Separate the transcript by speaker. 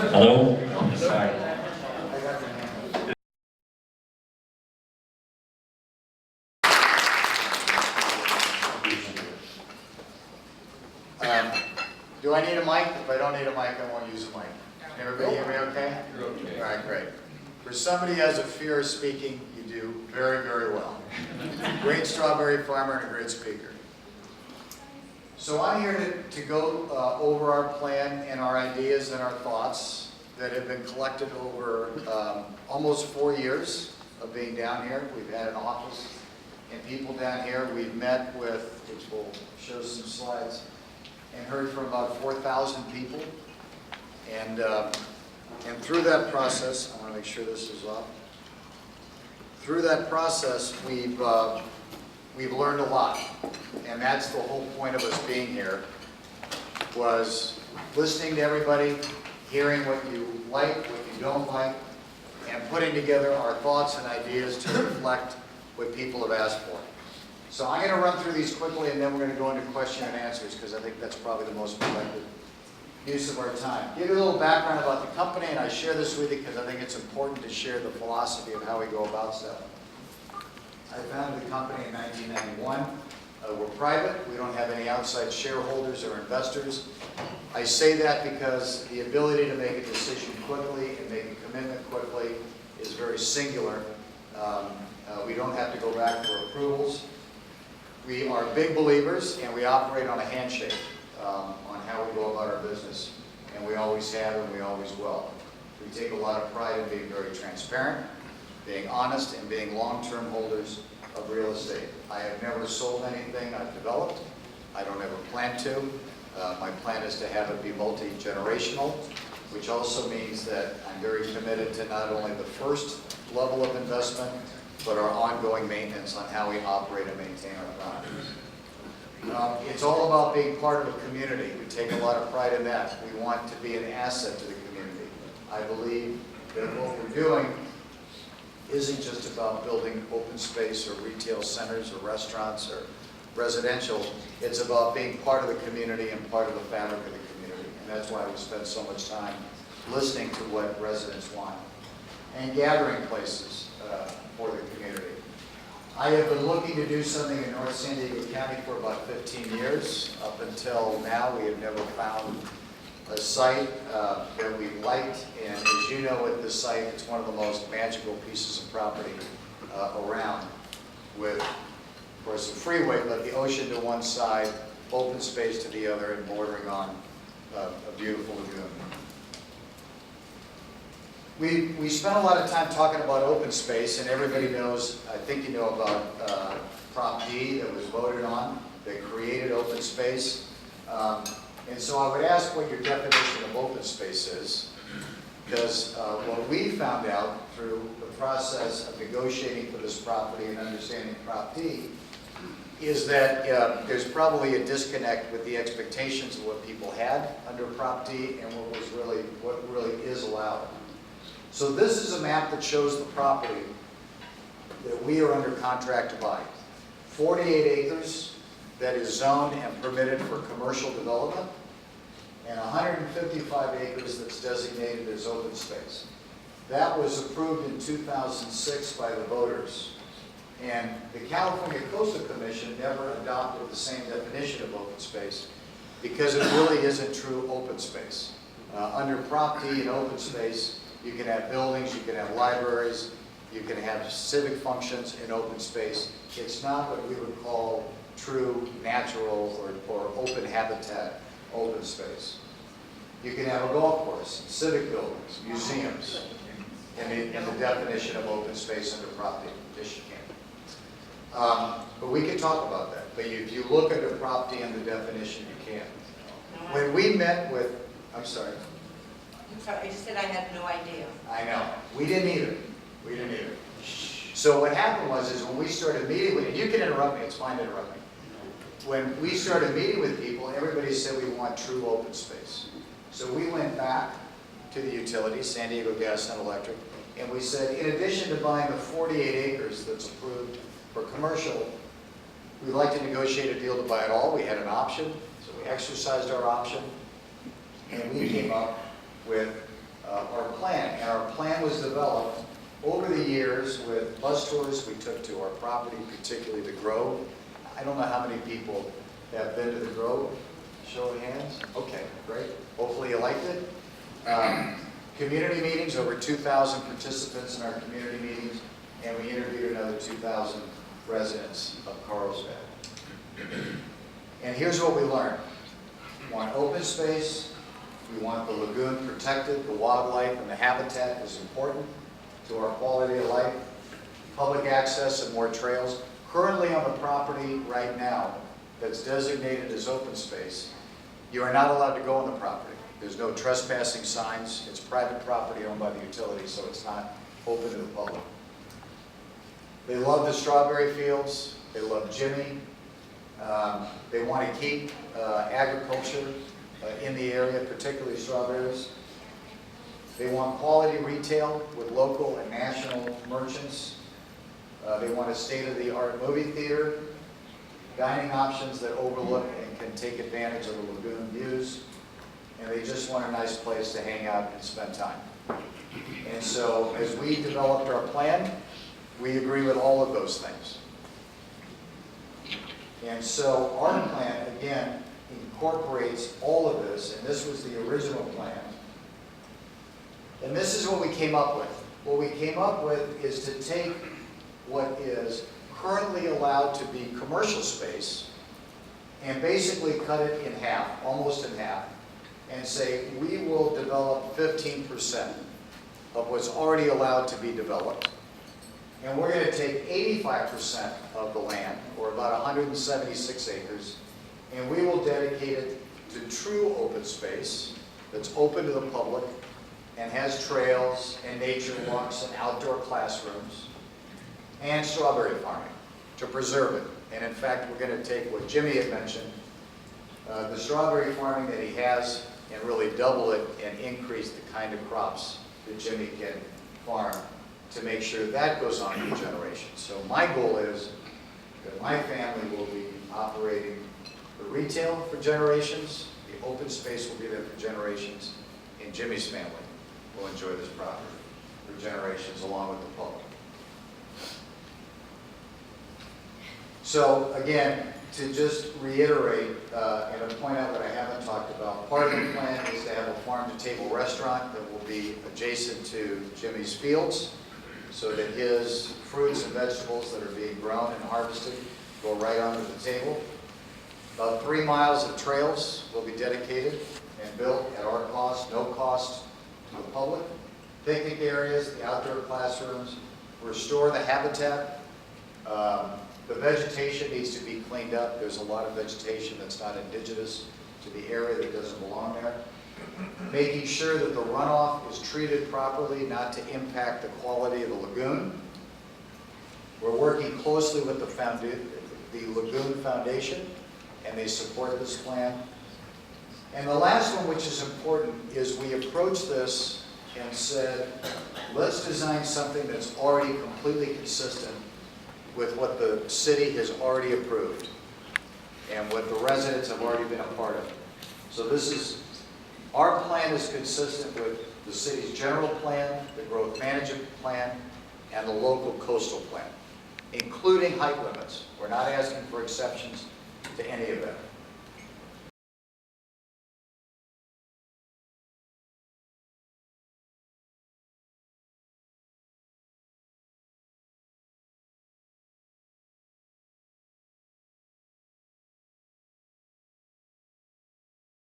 Speaker 1: Hello?
Speaker 2: Sorry.
Speaker 3: Do I need a mic? If I don't need a mic, I won't use a mic. Can everybody hear me okay?
Speaker 2: You're okay.
Speaker 3: All right, great. For somebody who has a fear of speaking, you do very, very well. Great strawberry farmer and a great speaker. So I'm here to go over our plan and our ideas and our thoughts that have been collected over almost 4 years of being down here. We've had an office and people down here. We've met with, which we'll show some slides, and heard from about 4,000 people. And through that process, I want to make sure this is up. Through that process, we've learned a lot. And that's the whole point of us being here, was listening to everybody, hearing what you like, what you don't like, and putting together our thoughts and ideas to reflect what people have asked for. So I'm going to run through these quickly, and then we're going to go into question and answers, because I think that's probably the most productive use of our time. Give you a little background about the company, and I share this with you because I think it's important to share the philosophy of how we go about stuff. I founded the company in 1991. We're private. We don't have any outside shareholders or investors. I say that because the ability to make a decision quickly and make a commitment quickly is very singular. We don't have to go back for approvals. We are big believers, and we operate on a handshake on how we go about our business, and we always have and we always will. We take a lot of pride in being very transparent, being honest, and being long-term holders of real estate. I have never sold anything I've developed. I don't ever plan to. My plan is to have it be multi-generational, which also means that I'm very committed to not only the first level of investment, but our ongoing maintenance on how we operate and maintain our properties. It's all about being part of a community. We take a lot of pride in that. We want to be an asset to the community. I believe that what we're doing isn't just about building open space or retail centers or restaurants or residential. It's about being part of the community and part of the fabric of the community. And that's why we spend so much time listening to what residents want. And gathering places for the community. I have been looking to do something in North San Diego County for about 15 years. Up until now, we have never found a site that we liked. And as you know, at this site, it's one of the most magical pieces of property around, with, of course, a freeway, but the ocean to one side, open space to the other, and bordering on a beautiful lagoon. We spent a lot of time talking about open space, and everybody knows, I think you know about Prop D that was voted on, that created open space. And so I would ask what your definition of open space is, because what we found out through the process of negotiating for this property and understanding Prop D is that there's probably a disconnect with the expectations of what people had under Prop D and what really is allowed. So this is a map that shows the property that we are under contract to buy. 48 acres that is zoned and permitted for commercial development, and 155 acres that's designated as open space. That was approved in 2006 by the voters. And the California Coastal Commission never adopted the same definition of open space because it really isn't true open space. Under Prop D and open space, you can have buildings, you can have libraries, you can have civic functions in open space. It's not what we would call true natural or open habitat open space. You can have a golf course, civic buildings, museums, in the definition of open space under Prop D. Yes, you can. But we can talk about that. But if you look at the Prop D and the definition, you can. When we met with, I'm sorry.
Speaker 4: I'm sorry, I just said I had no idea.
Speaker 3: I know. We didn't either. We didn't either. So what happened was when we started meeting with, and you can interrupt me, it's fine to interrupt me. When we started meeting with people, everybody said we want true open space. So we went back to the utilities, San Diego Gas and Electric, and we said, in addition to buying the 48 acres that's approved for commercial, we'd like to negotiate a deal to buy it all. We had an option, so we exercised our option, and we came up with plan was developed over the years with bus tours we took to our property, particularly the Grove. I don't know how many people have been to the Grove. Show of hands? Okay, great. Hopefully you liked it. Community meetings, over 2,000 participants in our community meetings, and we interviewed another 2,000 residents of Carlsbad. And here's what we learned. We want open space, we want the lagoon protected, the wildlife and the habitat is important to our quality of life, public access and more trails. Currently on the property right now that's designated as open space, you are not allowed to go on the property. There's no trespassing signs. It's private property owned by the utility, so it's not open to the public. They love the strawberry fields. They love Jimmy. They want to keep agriculture in the area, particularly strawberries. They want quality retail with local and national merchants. They want a state-of-the-art movie theater, dining options that overlook and can take advantage of the lagoon views, and they just want a nice place to hang out and spend time. And so as we developed our plan, we agree with all of those things. And so our plan, again, incorporates all of this, and this was the original plan. And this is what we came up with. What we came up with is to take what is currently allowed to be commercial space and basically cut it in half, almost in half, and say we will develop 15% of what's already allowed to be developed. And we're going to take 85% of the land, or about 176 acres, and we will dedicate it to true open space that's open to the public and has trails and nature walks and outdoor classrooms and strawberry farming to preserve it. And in fact, we're going to take what Jimmy had mentioned, the strawberry farming that he has, and really double it and increase the kind of crops that Jimmy can farm to make sure that goes on for generations. So my goal is that my family will be operating the retail for generations, the open space will be there for generations, and Jimmy's family will enjoy this property for generations along with the public. So again, to just reiterate and to point out what I haven't talked about, part of the plan is to have a farm-to-table restaurant that will be adjacent to Jimmy's fields so that his fruits and vegetables that are being grown and harvested go right onto the table. About 3 miles of trails will be dedicated and built at our cost, no cost to the public. Picnic areas, the outdoor classrooms, restore the habitat. The vegetation needs to be cleaned up. There's a lot of vegetation that's not indigenous to the area that doesn't belong there. Making sure that the runoff is treated properly, not to impact the quality of the lagoon. We're working closely with the Lagoon Foundation, and they support this plan. And the last one, which is important, is we approached this and said, let's design something that's already completely consistent with what the city has already approved and what the residents have already been a part of. So this is, our plan is consistent with the city's general plan, the growth management plan, and the local coastal plan, including height limits. We're not asking for exceptions to any of that.